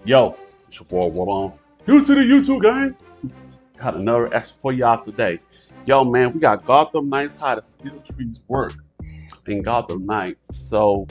Yo, it's your boy Wallon. You to the YouTube gang. Got another extra for y'all today. Yo, man, we got Gotham Knights, how the skill trees work in Gotham Knights. So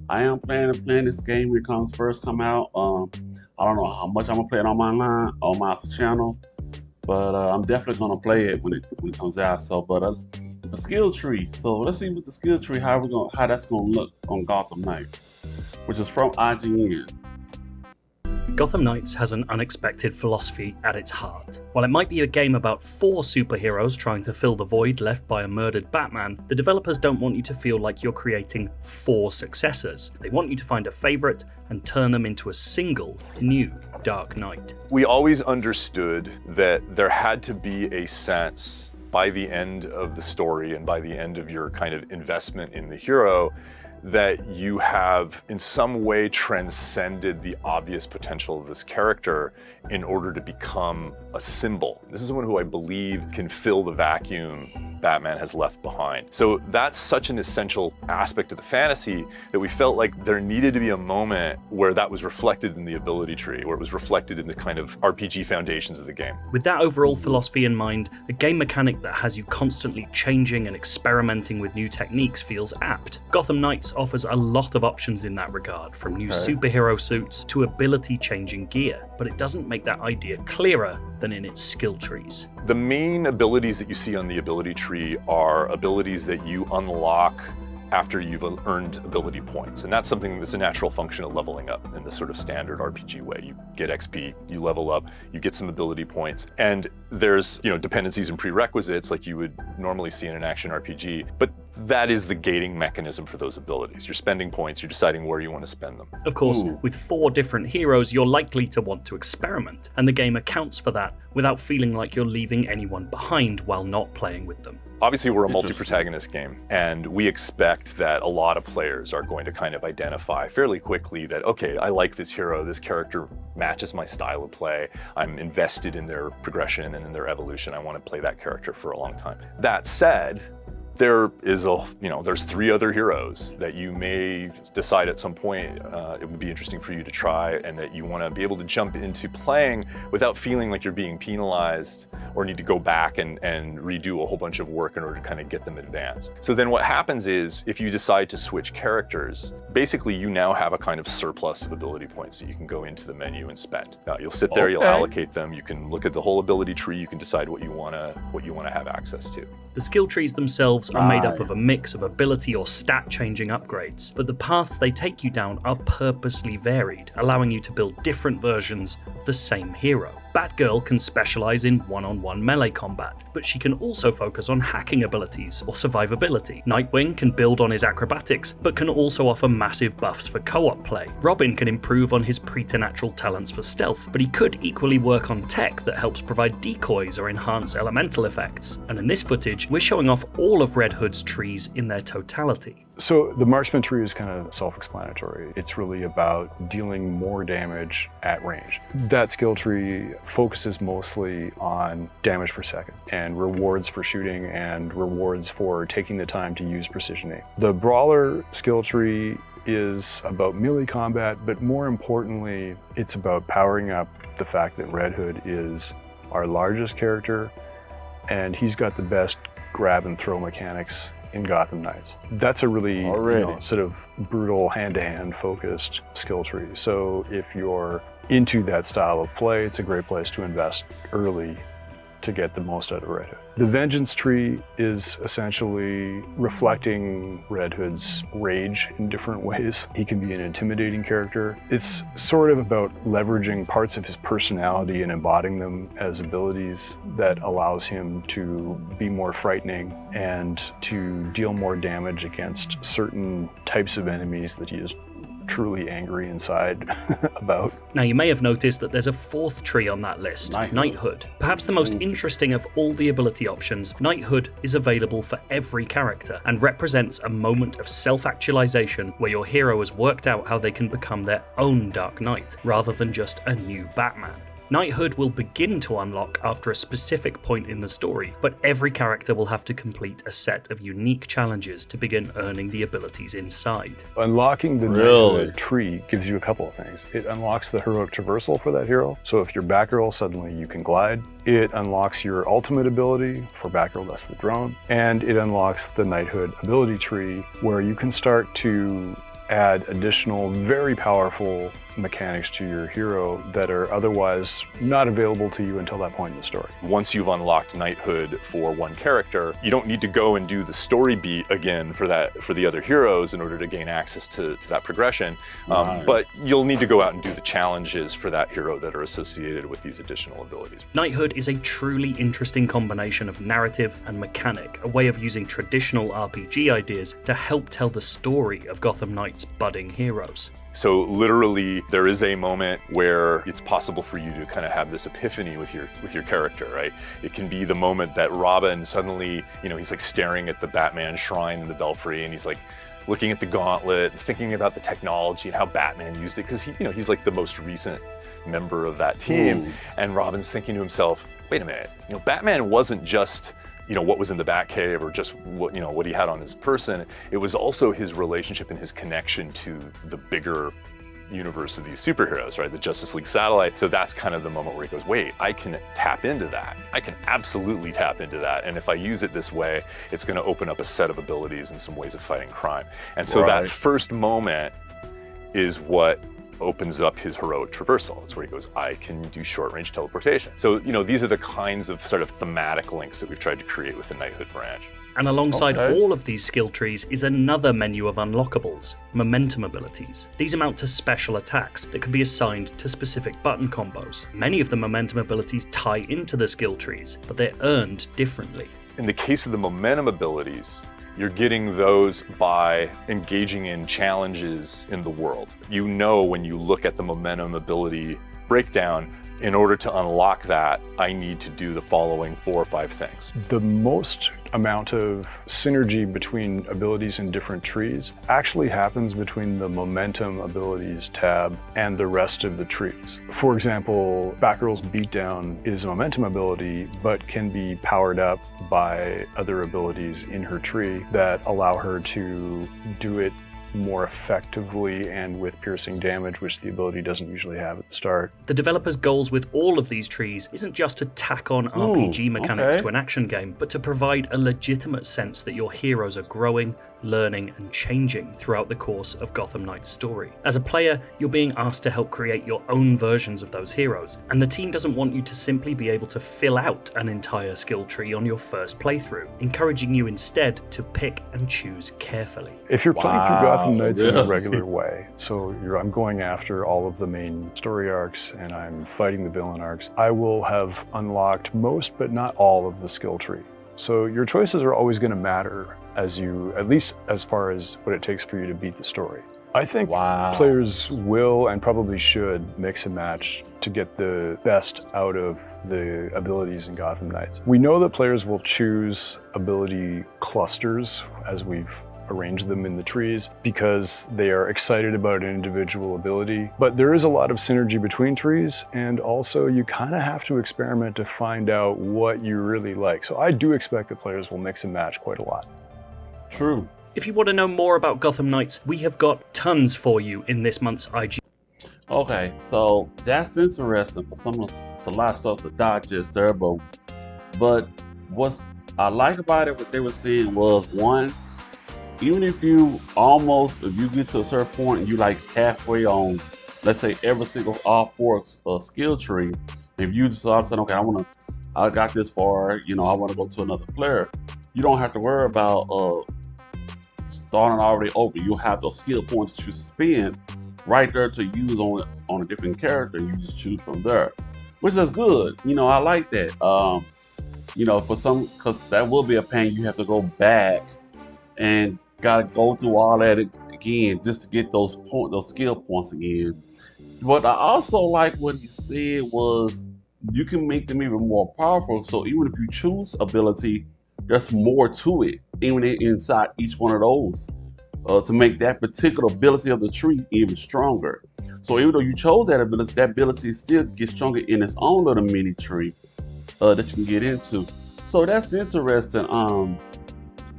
I am planning to play this game when it first come out. I don't know how much I'm gonna play it on my line, on my channel, but I'm definitely gonna play it when it comes out. So, the skill tree. So let's see with the skill tree how that's gonna look on Gotham Knights, which is from IGN. Gotham Knights has an unexpected philosophy at its heart. While it might be a game about 4 superheroes trying to fill the void left by a murdered Batman, the developers don't want you to feel like you're creating 4 successors. They want you to find a favourite and turn them into a single, new Dark Knight. We always understood that there had to be a sense by the end of the story and by the end of your kind of investment in the hero that you have in some way transcended the obvious potential of this character in order to become a symbol. This is someone who I believe can fill the vacuum Batman has left behind. So that's such an essential aspect of the fantasy that we felt like there needed to be a moment where that was reflected in the ability tree, where it was reflected in the kind of RPG foundations of the game. With that overall philosophy in mind, a game mechanic that has you constantly changing and experimenting with new techniques feels apt. Gotham Knights offers a lot of options in that regard, from new superhero suits to ability-changing gear, but it doesn't make that idea clearer than in its skill trees. The main abilities that you see on the ability tree are abilities that you unlock after you've earned ability points. And that's something that's a natural function of leveling up in the sort of standard RPG way. You get XP, you level up, you get some ability points. And there's, dependencies and prerequisites like you would normally see in an action RPG, but that is the gating mechanism for those abilities. You're spending points, you're deciding where you want to spend them. Of course, with 4 different heroes, you're likely to want to experiment, and the game accounts for that without feeling like you're leaving anyone behind while not playing with them. Obviously, we're a multi-protagonist game, and we expect that a lot of players are going to kind of identify fairly quickly that, okay, I like this hero, this character matches my style of play, I'm invested in their progression and in their evolution, I want to play that character for a long time. That said, there's 3 other heroes that you may decide at some point it would be interesting for you to try, and that you want to be able to jump into playing without feeling like you're being penalized or need to go back and redo a whole bunch of work in order to kind of get them advanced. So then what happens is, if you decide to switch characters, basically you now have a kind of surplus of ability points that you can go into the menu and spend. You'll sit there, you'll allocate them, you can look at the whole ability tree, you can decide what you want to have access to. The skill trees themselves are made up of a mix of ability or stat-changing upgrades, but the paths they take you down are purposely varied, allowing you to build different versions of the same hero. Batgirl can specialize in one-on-one melee combat, but she can also focus on hacking abilities or survivability. Nightwing can build on his acrobatics, but can also offer massive buffs for co-op play. Robin can improve on his preternatural talents for stealth, but he could equally work on tech that helps provide decoys or enhance elemental effects. And in this footage, we're showing off all of Red Hood's trees in their totality. So the marksman tree is kind of self-explanatory. It's really about dealing more damage at range. That skill tree focuses mostly on damage per second and rewards for shooting and rewards for taking the time to use precision aim. The brawler skill tree is about melee combat, but more importantly, it's about powering up the fact that Red Hood is our largest character and he's got the best grab and throw mechanics in Gotham Knights. That's a really sort of brutal hand-to-hand focused skill tree. So if you're into that style of play, it's a great place to invest early to get the most out of Red Hood. The Vengeance tree is essentially reflecting Red Hood's rage in different ways. He can be an intimidating character. It's sort of about leveraging parts of his personality and embodying them as abilities that allows him to be more frightening and to deal more damage against certain types of enemies that he is truly angry inside about. Now, you may have noticed that there's a 4th tree on that list, Knighthood. Perhaps the most interesting of all the ability options, Knighthood is available for every character and represents a moment of self-actualization where your hero has worked out how they can become their own Dark Knight, rather than just a new Batman. Knighthood will begin to unlock after a specific point in the story, but every character will have to complete a set of unique challenges to begin earning the abilities inside. Unlocking the Knighthood tree gives you a couple of things. It unlocks the heroic traversal for that hero, so if you're Batgirl, suddenly you can glide. It unlocks your ultimate ability for Batgirl, that's the drone, and it unlocks the Knighthood ability tree, where you can start to add additional, very powerful mechanics to your hero that are otherwise not available to you until that point in the story. Once you've unlocked knighthood for one character, you don't need to go and do the story beat again for the other heroes in order to gain access to that progression. Nice. But you'll need to go out and do the challenges for that hero that are associated with these additional abilities. Knighthood is a truly interesting combination of narrative and mechanic, a way of using traditional RPG ideas to help tell the story of Gotham Knights' budding heroes. So literally, there is a moment where it's possible for you to kind of have this epiphany with your character, right? It can be the moment that Robin suddenly, he's like staring at the Batman shrine in the Belfry, and he's like looking at the gauntlet, thinking about the technology and how Batman used it, because he's like the most recent member of that team. Ooh. And Robin's thinking to himself, wait a minute, Batman wasn't just what was in the Batcave or just what he had on his person. It was also his relationship and his connection to the bigger universe of these superheroes, right? The Justice League satellite. So that's kind of the moment where he goes, wait, I can tap into that. I can absolutely tap into that. And if I use it this way, it's going to open up a set of abilities and some ways of fighting crime. And so that first moment is what opens up his heroic traversal. It's where he goes, I can do short-range teleportation. So, these are the kinds of sort of thematic links that we've tried to create with the Knighthood branch. And alongside all of these skill trees is another menu of unlockables, momentum abilities. These amount to special attacks that can be assigned to specific button combos. Many of the momentum abilities tie into the skill trees, but they're earned differently. In the case of the momentum abilities, you're getting those by engaging in challenges in the world. When you look at the momentum ability breakdown, in order to unlock that, I need to do the following 4 or 5 things. The most amount of synergy between abilities in different trees actually happens between the momentum abilities tab and the rest of the trees. For example, Batgirl's Beatdown is a momentum ability, but can be powered up by other abilities in her tree that allow her to do it more effectively and with piercing damage, which the ability doesn't usually have at the start. The developers' goals with all of these trees isn't just to tack on RPG mechanics to an action game, but to provide a legitimate sense that your heroes are growing, learning, and changing throughout the course of Gotham Knight's story. As a player, you're being asked to help create your own versions of those heroes, and the team doesn't want you to simply be able to fill out an entire skill tree on your first playthrough, encouraging you instead to pick and choose carefully. If you're playing through Gotham Knights in a regular way, so I'm going after all of the main story arcs and I'm fighting the villain arcs, I will have unlocked most but not all of the skill tree. So your choices are always going to matter at least as far as what it takes for you to beat the story. I think players will and probably should mix and match to get the best out of the abilities in Gotham Knights. We know that players will choose ability clusters as we've arranged them in the trees because they are excited about an individual ability. But there is a lot of synergy between trees, and also you kind of have to experiment to find out what you really like. So I do expect that players will mix and match quite a lot. True. If you want to know more about Gotham Knights, we have got tons for you in this month's IG. Okay, so that's interesting. It's a lot of stuff to digest there, but what I like about it, what they were saying was, one, even if you get to a certain point and you like halfway on, let's say all 4 skill tree, if you decide to say, okay, I got this far, I want to go to another player, you don't have to worry about starting already open. You'll have those skill points that you spend right there to use on a different character. You just choose from there, which is good. I like that. Because that will be a pain. You have to go back and gotta go through all that again just to get those skill points again. What I also like what he said was you can make them even more powerful. So even if you choose ability, there's more to it, even inside each one of those to make that particular ability of the tree even stronger. So even though you chose that ability still gets stronger in its own little mini tree that you can get into. So that's interesting.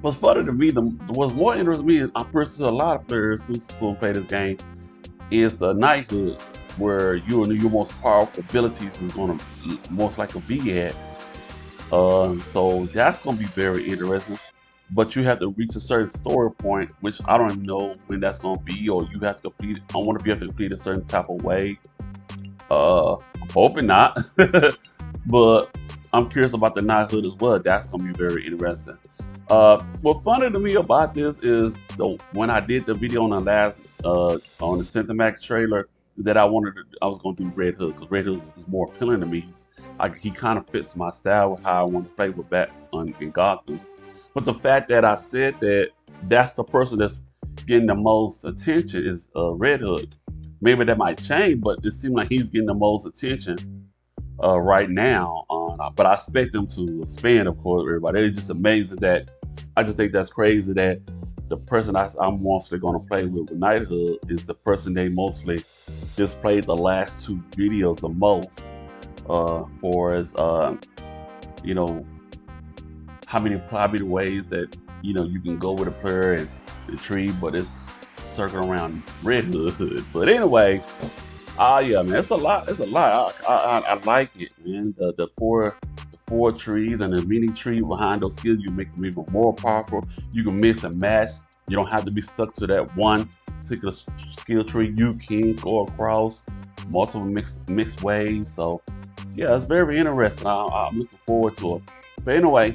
What's funny to me, what's more interesting to me is I'm pretty sure a lot of players who's going to play this game is the knighthood, where you and your most powerful abilities is going to most likely be at. So that's going to be very interesting. But you have to reach a certain story point, which I don't even know when that's going to be, or you have to complete. I want to be able to complete a certain type of way. I'm hoping not, but I'm curious about the knighthood as well. That's going to be very interesting. What's funny to me about this is when I did the video on the last on the Cinematic trailer, that I was going to do Red Hood, because Red Hood is more appealing to me. He kind of fits my style with how I want to play with Batman in Gotham. But the fact that I said that's the person that's getting the most attention is Red Hood. Maybe that might change, but it seems like he's getting the most attention right now. But I expect him to expand, of course, everybody. It's just amazing that I just think that's crazy that the person I'm mostly going to play with Knighthood is the person they mostly just played the last two videos the most. For as you know, how many ways that you can go with a player and the tree, but it's circling around Red Hood. But anyway, yeah, man, it's a lot. It's a lot. I like it, man. The four trees and the mini tree behind those skills, you make them even more powerful. You can mix and match. You don't have to be stuck to that one particular skill tree. You can go across multiple mixed ways. So yeah, it's very interesting. I'm looking forward to it. But anyway,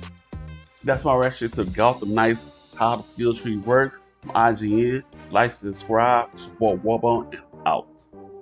that's my reaction to Gotham Knights, how the skill tree work. IGN, like, subscribe, support Warbone, and out.